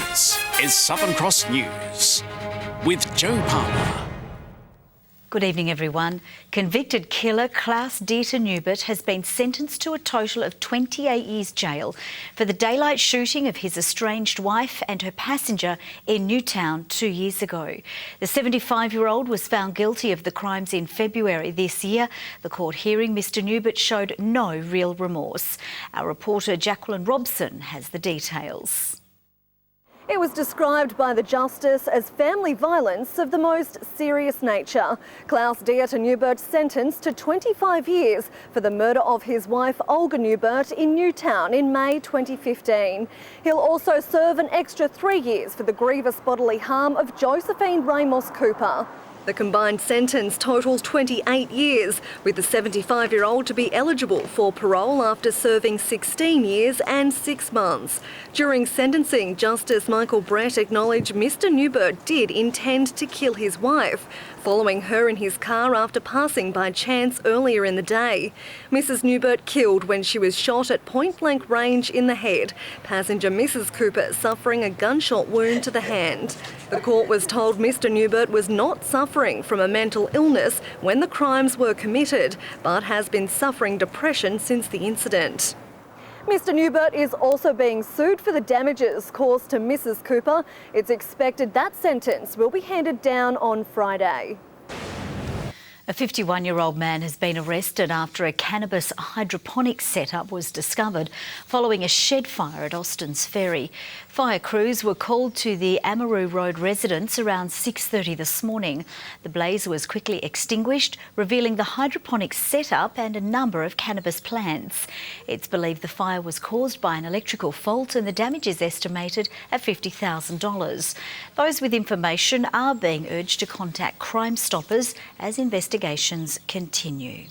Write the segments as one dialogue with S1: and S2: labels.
S1: This is Southern Cross News with Joe Palmer.
S2: Good evening, everyone. Convicted killer Klaus Dieter Newbert has been sentenced to a total of 28 years jail for the daylight shooting of his estranged wife and her passenger in Newtown 2 years ago. The 75-year-old was found guilty of the crimes in February this year. The court hearing, Mr Newbert showed no real remorse. Our reporter Jacqueline Robson has the details.
S3: It was described by the Justice as family violence of the most serious nature. Klaus Dieter Newbert sentenced to 25 years for the murder of his wife Olga Newbert in Newtown in May 2015. He'll also serve an extra 3 years for the grievous bodily harm of Josephine Ramos Cooper. The combined sentence totals 28 years, with the 75-year-old to be eligible for parole after serving 16 years and 6 months. During sentencing, Justice Michael Brett acknowledged Mr Newbert did intend to kill his wife, following her in his car after passing by chance earlier in the day. Mrs Newbert killed when she was shot at point-blank range in the head. Passenger Mrs Cooper suffering a gunshot wound to the hand. The court was told Mr Newbert was not suffering from a mental illness when the crimes were committed, but has been suffering depression since the incident. Mr Newbert is also being sued for the damages caused to Mrs Cooper. It's expected that sentence will be handed down on Friday.
S2: A 51-year-old man has been arrested after a cannabis hydroponics setup was discovered following a shed fire at Austin's Ferry. Fire crews were called to the Amaroo Road residence around 6:30 this morning. The blaze was quickly extinguished, revealing the hydroponics setup and a number of cannabis plants. It's believed the fire was caused by an electrical fault and the damage is estimated at $50,000. Those with information are being urged to contact Crime Stoppers as investigations continue.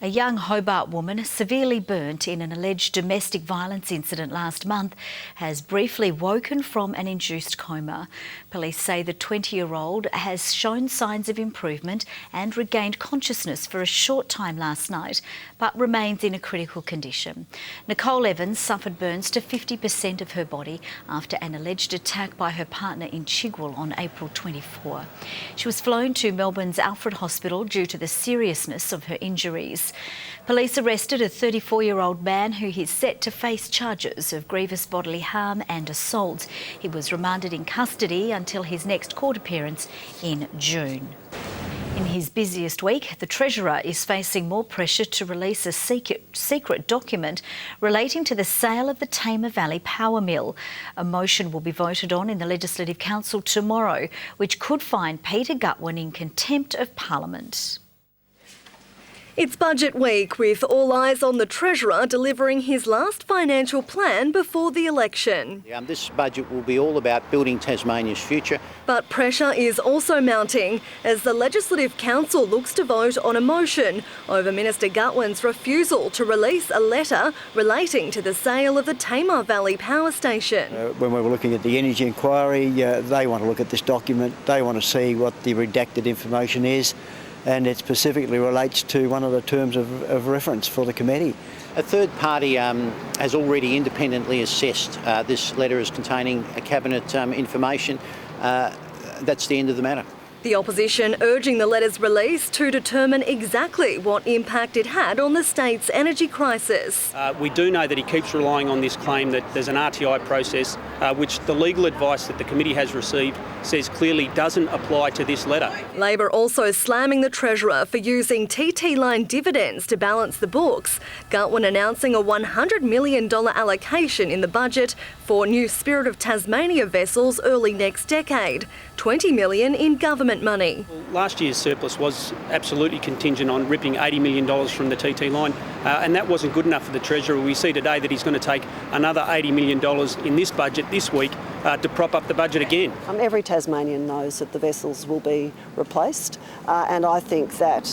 S2: A young Hobart woman severely burnt in an alleged domestic violence incident last month has briefly woken from an induced coma. Police say the 20-year-old has shown signs of improvement and regained consciousness for a short time last night, but remains in a critical condition. Nicole Evans suffered burns to 50% of her body after an alleged attack by her partner in Chigwell on April 24. She was flown to Melbourne's Alfred Hospital due to the seriousness of her injuries. Police arrested a 34-year-old man who is set to face charges of grievous bodily harm and assault. He was remanded in custody until his next court appearance in June. In his busiest week, the Treasurer is facing more pressure to release a secret document relating to the sale of the Tamar Valley Power Mill. A motion will be voted on in the Legislative Council tomorrow, which could find Peter Gutwein in contempt of Parliament.
S3: It's budget week, with all eyes on the Treasurer delivering his last financial plan before the election.
S4: This budget will be all about building Tasmania's future.
S3: But pressure is also mounting as the Legislative Council looks to vote on a motion over Minister Gutwein's refusal to release a letter relating to the sale of the Tamar Valley Power Station.
S5: When we were looking at the energy inquiry, they want to look at this document. They want to see what the redacted information is. And it specifically relates to one of the terms of reference for the committee.
S4: A third party has already independently assessed this letter as containing cabinet information. That's the end of the matter.
S3: The opposition urging the letter's release to determine exactly what impact it had on the state's energy crisis.
S6: We do know that he keeps relying on this claim that there's an RTI process, which the legal advice that the committee has received says clearly doesn't apply to this letter.
S3: Labor also slamming the Treasurer for using TT line dividends to balance the books. Gutwein announcing a $100 million allocation in the budget for new Spirit of Tasmania vessels early next decade, $20 million in government money.
S6: Last year's surplus was absolutely contingent on ripping $80 million from the TT line, and that wasn't good enough for the Treasurer. We see today that he's going to take another $80 million in this budget this week to prop up the budget again.
S7: Every Tasmanian knows that the vessels will be replaced, and I think that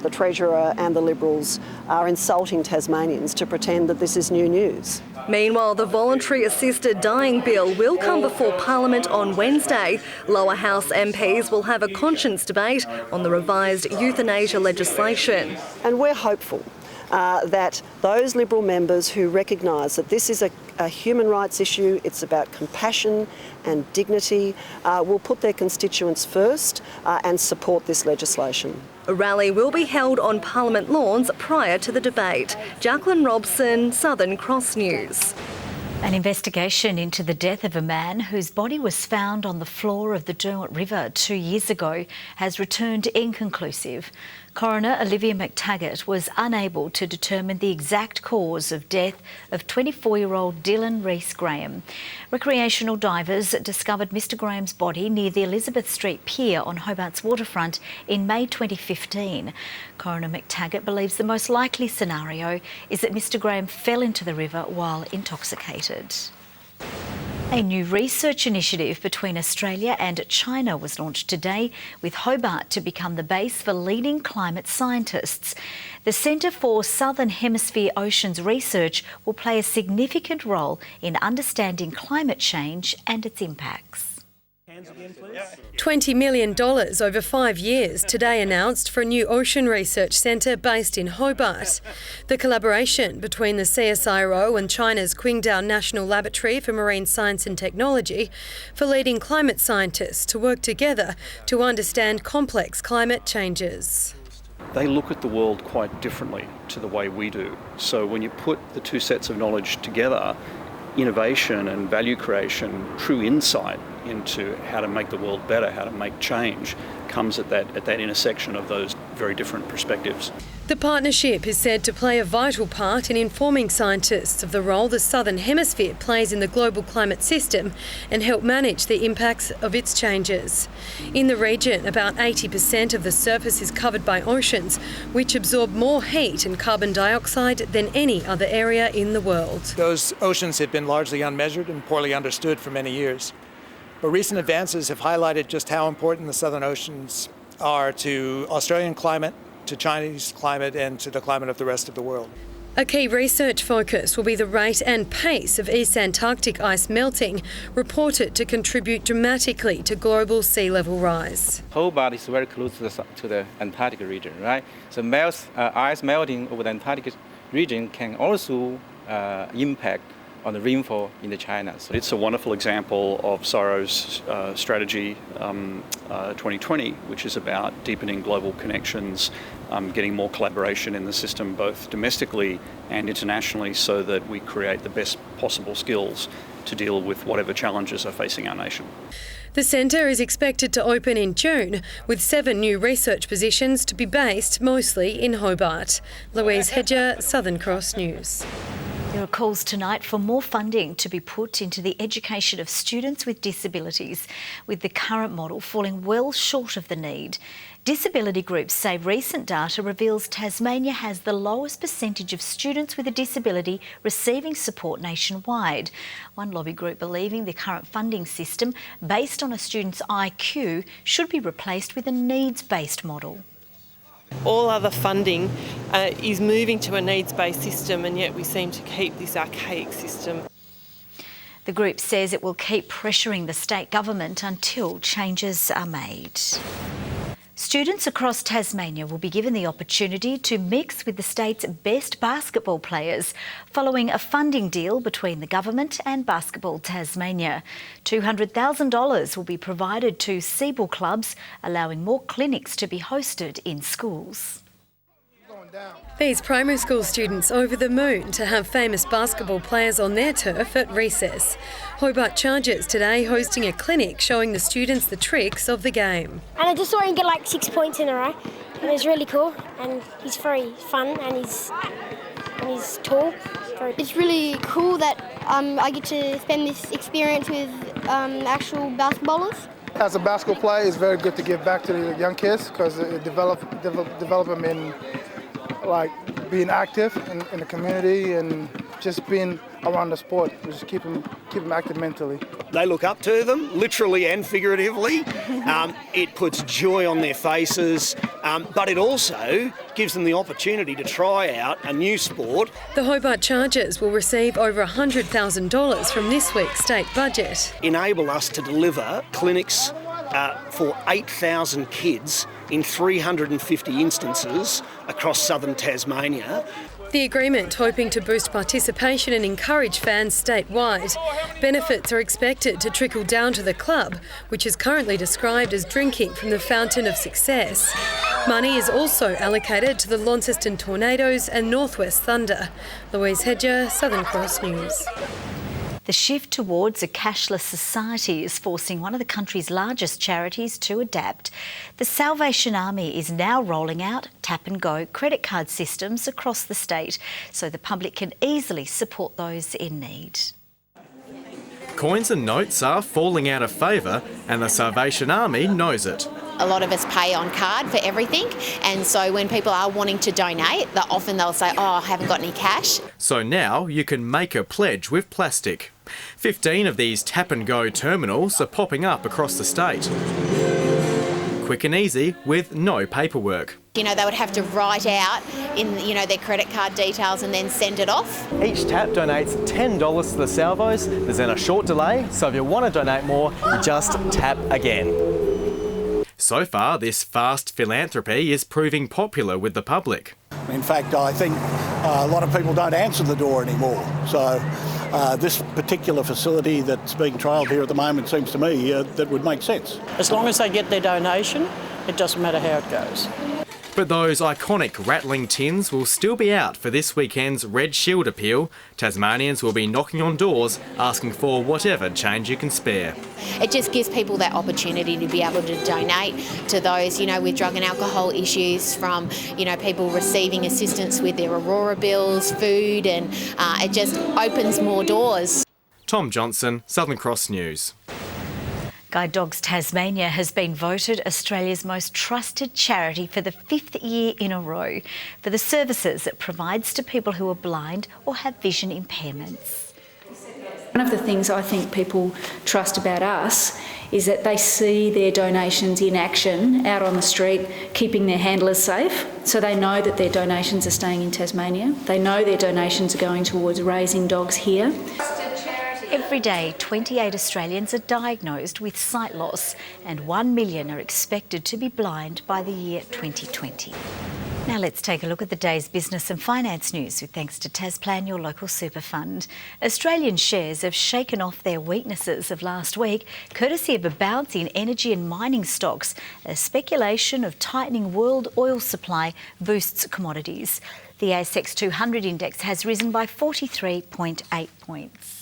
S7: the Treasurer and the Liberals are insulting Tasmanians to pretend that this is new news.
S3: Meanwhile, the voluntary assisted dying bill will come before Parliament on Wednesday. Lower house MPs will have a conscience debate on the revised euthanasia legislation.
S7: And we're hopeful that those Liberal members who recognise that this is a human rights issue, it's about compassion and dignity, will put their constituents first and support this legislation.
S3: A rally will be held on Parliament lawns prior to the debate. Jacqueline Robson, Southern Cross News.
S2: An investigation into the death of a man whose body was found on the floor of the Derwent River 2 years ago has returned inconclusive. Coroner Olivia McTaggart was unable to determine the exact cause of death of 24-year-old Dylan Rees-Graham. Recreational divers discovered Mr Graham's body near the Elizabeth Street Pier on Hobart's waterfront in May 2015. Coroner McTaggart believes the most likely scenario is that Mr Graham fell into the river while intoxicated. A new research initiative between Australia and China was launched today, with Hobart to become the base for leading climate scientists. The Centre for Southern Hemisphere Oceans Research will play a significant role in understanding climate change and its impacts.
S8: $20 million over 5 years today announced for a new ocean research centre based in Hobart. The collaboration between the CSIRO and China's Qingdao National Laboratory for Marine Science and Technology for leading climate scientists to work together to understand complex climate changes.
S9: They look at the world quite differently to the way we do. So when you put the two sets of knowledge together, innovation and value creation, true insight into how to make the world better, how to make change, comes at that intersection of those very different perspectives.
S8: The partnership is said to play a vital part in informing scientists of the role the Southern Hemisphere plays in the global climate system and help manage the impacts of its changes. In the region, about 80% of the surface is covered by oceans, which absorb more heat and carbon dioxide than any other area in the world.
S10: Those oceans have been largely unmeasured and poorly understood for many years. But recent advances have highlighted just how important the southern oceans are to Australian climate, to Chinese climate, and to the climate of the rest of the world.
S8: A key research focus will be the rate and pace of East Antarctic ice melting, reported to contribute dramatically to global sea level rise.
S11: Hobart is very close to the Antarctic region, right? So ice melting over the Antarctic region can also impact on the rainfall in China. So
S9: it's a wonderful example of CSIRO's strategy 2020, which is about deepening global connections, getting more collaboration in the system, both domestically and internationally, so that we create the best possible skills to deal with whatever challenges are facing our nation.
S8: The centre is expected to open in June, with 7 new research positions to be based mostly in Hobart. Louise Hedger, Southern Cross News.
S2: There are calls tonight for more funding to be put into the education of students with disabilities, with the current model falling well short of the need. Disability groups say recent data reveals Tasmania has the lowest percentage of students with a disability receiving support nationwide. One lobby group believing the current funding system, based on a student's IQ, should be replaced with a needs-based model.
S12: All other funding is moving to a needs-based system, and yet we seem to keep this archaic system.
S2: The group says it will keep pressuring the state government until changes are made. Students across Tasmania will be given the opportunity to mix with the state's best basketball players following a funding deal between the government and Basketball Tasmania. $200,000 will be provided to Seaball clubs, allowing more clinics to be hosted in schools.
S8: These primary school students over the moon to have famous basketball players on their turf at recess. Hobart Chargers today hosting a clinic showing the students the tricks of the game.
S13: And I just saw him get like 6 points in a row, and it was really cool, and he's very fun and he's tall.
S14: It's really cool that I get to spend this experience with actual basketballers.
S15: As a basketball player, it's very good to give back to the young kids because it develop them in like being active in the community and just being around the sport. Just keep them active mentally.
S16: They look up to them, literally and figuratively. It puts joy on their faces, but it also gives them the opportunity to try out a new sport.
S8: The Hobart Chargers will receive over $100,000 from this week's state budget.
S16: Enable us to deliver clinics for 8,000 kids in 350 instances across southern Tasmania.
S8: The agreement hoping to boost participation and encourage fans statewide. Benefits are expected to trickle down to the club, which is currently described as drinking from the fountain of success. Money is also allocated to the Launceston Tornadoes and Northwest Thunder. Louise Hedger, Southern Cross News.
S2: The shift towards a cashless society is forcing one of the country's largest charities to adapt. The Salvation Army is now rolling out tap-and-go credit card systems across the state so the public can easily support those in need.
S17: Coins and notes are falling out of favour and the Salvation Army knows it.
S18: A lot of us pay on card for everything, and so when people are wanting to donate, often they'll say, oh, I haven't got any cash.
S17: So now you can make a pledge with plastic. 15 of these tap-and-go terminals are popping up across the state. Quick and easy with no paperwork.
S18: You know, they would have to write out in, their credit card details and then send it off.
S19: Each tap donates $10 to the salvos. There's then a short delay, so if you want to donate more, just tap again.
S17: So far, this fast philanthropy is proving popular with the public.
S20: In fact, I think a lot of people don't answer the door anymore. So this particular facility that's being trialled here at the moment seems to me that would make sense.
S21: As long as they get their donation, it doesn't matter how it goes.
S17: But those iconic rattling tins will still be out for this weekend's Red Shield appeal. Tasmanians will be knocking on doors asking for whatever change you can spare.
S18: It just gives people that opportunity to be able to donate to those, with drug and alcohol issues, from, people receiving assistance with their Aurora bills, food, and it just opens more doors.
S17: Tom Johnson, Southern Cross News.
S2: Guide Dogs Tasmania has been voted Australia's most trusted charity for the 5th year in a row for the services it provides to people who are blind or have vision impairments.
S22: One of the things I think people trust about us is that they see their donations in action out on the street, keeping their handlers safe. So they know that their donations are staying in Tasmania. They know their donations are going towards raising dogs here.
S2: Every day, 28 Australians are diagnosed with sight loss and 1 million are expected to be blind by the year 2020. Now let's take a look at the day's business and finance news with thanks to Tasplan, your local super fund. Australian shares have shaken off their weaknesses of last week, courtesy of a bounce in energy and mining stocks as speculation of tightening world oil supply boosts commodities. The ASX 200 index has risen by 43.8 points.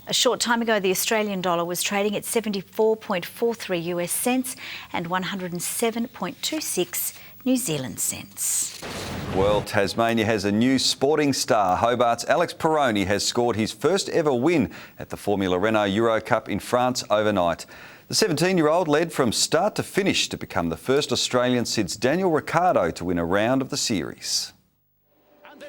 S2: A short time ago, the Australian dollar was trading at 74.43 US cents and 107.26 New Zealand cents.
S23: Well, Tasmania has a new sporting star. Hobart's Alex Perroni has scored his first ever win at the Formula Renault Euro Cup in France overnight. The 17-year-old led from start to finish to become the first Australian since Daniel Ricciardo to win a round of the series.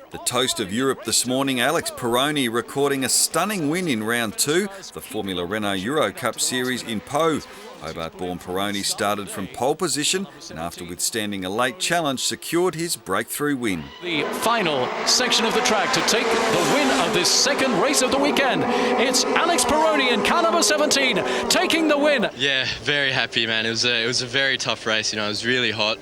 S23: The toast of Europe this morning, Alex Perroni recording a stunning win in round 2, the Formula Renault Euro Cup series in Po. Hobart-born Perroni started from pole position and after withstanding a late challenge secured his breakthrough win.
S24: The final section of the track to take the win of this second race of the weekend. It's Alex Perroni in car number 17 taking the win.
S25: Yeah, very happy, man. It was a very tough race. It was really hot.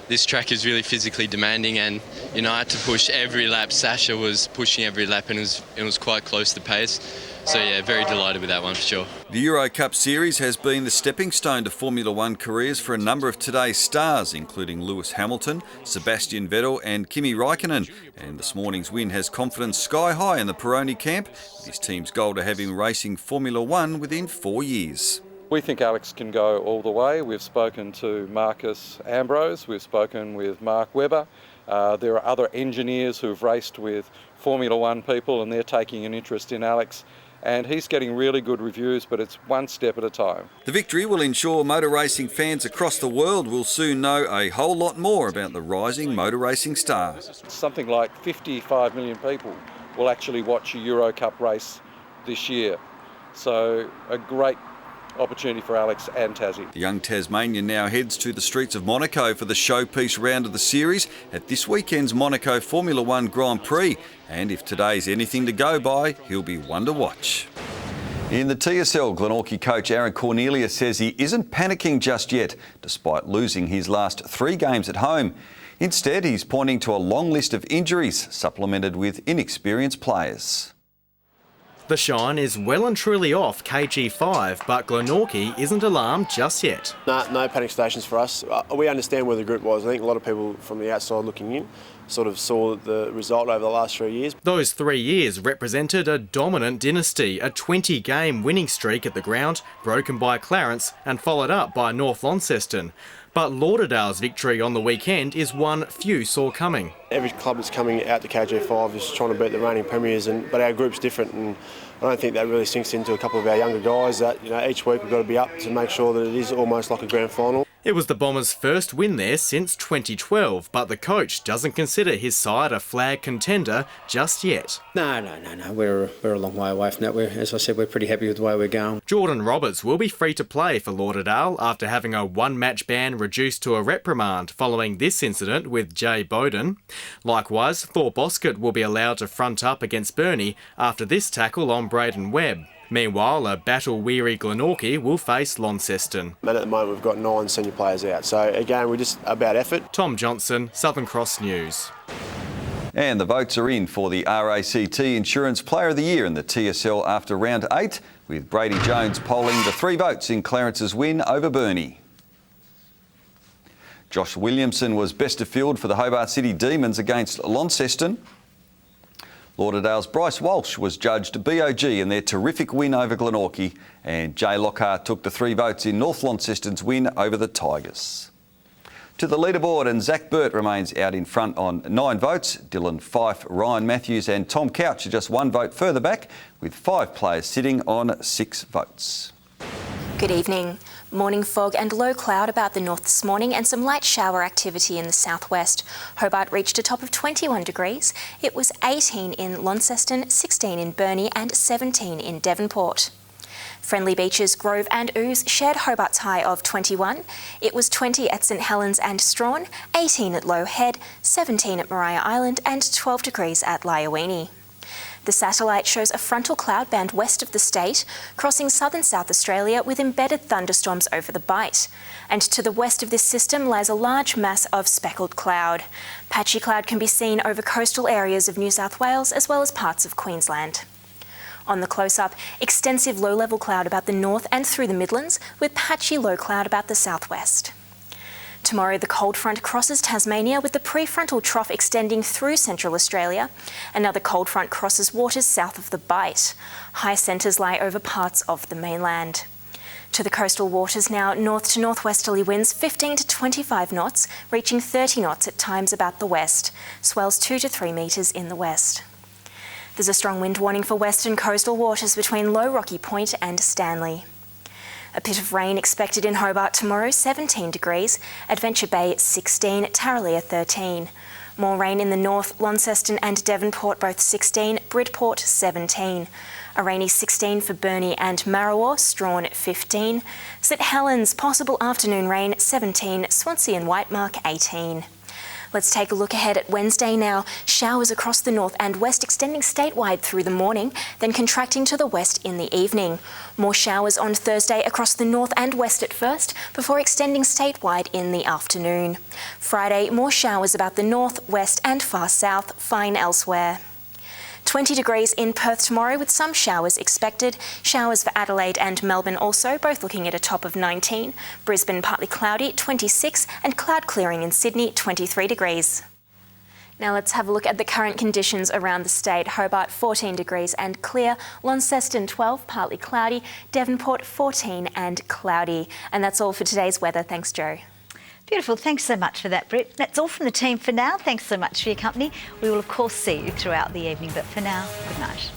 S25: This track is really physically demanding, and I had to push every lap. Sasha was pushing every lap, and it was quite close to pace. So yeah, very delighted with that one for sure.
S23: The Euro Cup Series has been the stepping stone to Formula One careers for a number of today's stars, including Lewis Hamilton, Sebastian Vettel and Kimi Raikkonen. And this morning's win has confidence sky high in the Perroni camp, with his team's goal to have him racing Formula One within 4 years.
S26: We think Alex can go all the way. We've spoken to Marcus Ambrose, we've spoken with Mark Webber. There are other engineers who've raced with Formula One people and they're taking an interest in Alex. And he's getting really good reviews, but it's one step at a time.
S23: The victory will ensure motor racing fans across the world will soon know a whole lot more about the rising motor racing star.
S26: Something like 55 million people will actually watch a Euro Cup race this year. So a great opportunity for Alex and Tassie.
S23: The young Tasmanian now heads to the streets of Monaco for the showpiece round of the series at this weekend's Monaco Formula One Grand Prix. And if today's anything to go by, he'll be one to watch. In the TSL, Glenorchy coach Aaron Cornelius says he isn't panicking just yet, despite losing his last 3 games at home. Instead, he's pointing to a long list of injuries, supplemented with inexperienced players.
S17: The shine is well and truly off KG5, but Glenorchy isn't alarmed just yet.
S1: No panic stations for us. We understand where the group was. I think a lot of people from the outside looking in sort of saw the result over the last 3 years.
S17: Those 3 years represented a dominant dynasty, a 20-game winning streak at the ground, broken by Clarence and followed up by North Launceston. But Lauderdale's victory on the weekend is one few saw coming.
S1: Every club that's coming out to KG5 is trying to beat the reigning premiers, but our group's different, and I don't think that really sinks into a couple of our younger guys that each week we've got to be up to make sure that it is almost like a grand final.
S17: It was the Bombers' first win there since 2012, but the coach doesn't consider his side a flag contender just yet.
S3: No. We're a long way away from that. As I said, we're pretty happy with the way we're going.
S17: Jordan Roberts will be free to play for Lauderdale after having a one-match ban reduced to a reprimand following this incident with Jay Bowden. Likewise, Thorpe Oscott will be allowed to front up against Burnie after this tackle on Braden Webb. Meanwhile, a battle-weary Glenorchy will face Launceston.
S1: And at the moment we've got 9 senior players out, so again we're just about effort.
S17: Tom Johnson, Southern Cross News.
S23: And the votes are in for the RACT Insurance Player of the Year in the TSL after round 8, with Brady Jones polling the 3 votes in Clarence's win over Burnie. Josh Williamson was best of field for the Hobart City Demons against Launceston. Lauderdale's Bryce Walsh was judged BOG in their terrific win over Glenorchy, and Jay Lockhart took the 3 votes in North Launceston's win over the Tigers. To the leaderboard, and Zach Burt remains out in front on 9 votes. Dylan Fife, Ryan Matthews and Tom Couch are just 1 vote further back, with 5 players sitting on 6 votes.
S4: Good evening. Morning fog and low cloud about the north this morning and some light shower activity in the southwest. Hobart reached a top of 21 degrees. It was 18 in Launceston, 16 in Burnie and 17 in Devonport. Friendly beaches Grove and Ouse shared Hobart's high of 21. It was 20 at St Helens and Strawn, 18 at Low Head, 17 at Maria Island and 12 degrees at Lyowini. The satellite shows a frontal cloud band west of the state, crossing southern South Australia with embedded thunderstorms over the Bight. And to the west of this system lies a large mass of speckled cloud. Patchy cloud can be seen over coastal areas of New South Wales as well as parts of Queensland. On the close-up, extensive low-level cloud about the north and through the Midlands, with patchy low cloud about the southwest. Tomorrow, the cold front crosses Tasmania with the prefrontal trough extending through central Australia. Another cold front crosses waters south of the Bight. High centres lie over parts of the mainland. To the coastal waters now, north to northwesterly winds 15 to 25 knots, reaching 30 knots at times about the west. Swells 2 to 3 metres in the west. There's a strong wind warning for western coastal waters between Low Rocky Point and Stanley. A bit of rain expected in Hobart tomorrow, 17 degrees. Adventure Bay 16, Tarraleah 13. More rain in the north, Launceston and Devonport both 16, Bridport 17. A rainy 16 for Burnie and Marrawar, Strawn 15. St Helens, possible afternoon rain 17, Swansea and Whitemark 18. Let's take a look ahead at Wednesday now. Showers across the north and west extending statewide through the morning, then contracting to the west in the evening. More showers on Thursday across the north and west at first, before extending statewide in the afternoon. Friday, more showers about the north, west and far south, fine elsewhere. 20 degrees in Perth tomorrow with some showers expected. Showers for Adelaide and Melbourne also, both looking at a top of 19. Brisbane partly cloudy, 26, and cloud clearing in Sydney, 23 degrees. Now let's have a look at the current conditions around the state. Hobart 14 degrees and clear, Launceston 12, partly cloudy, Devonport 14 and cloudy. And that's all for today's weather. Thanks, Joe.
S2: Beautiful. Thanks so much for that, Britt. That's all from the team for now. Thanks so much for your company. We will, of course, see you throughout the evening, but for now, good night.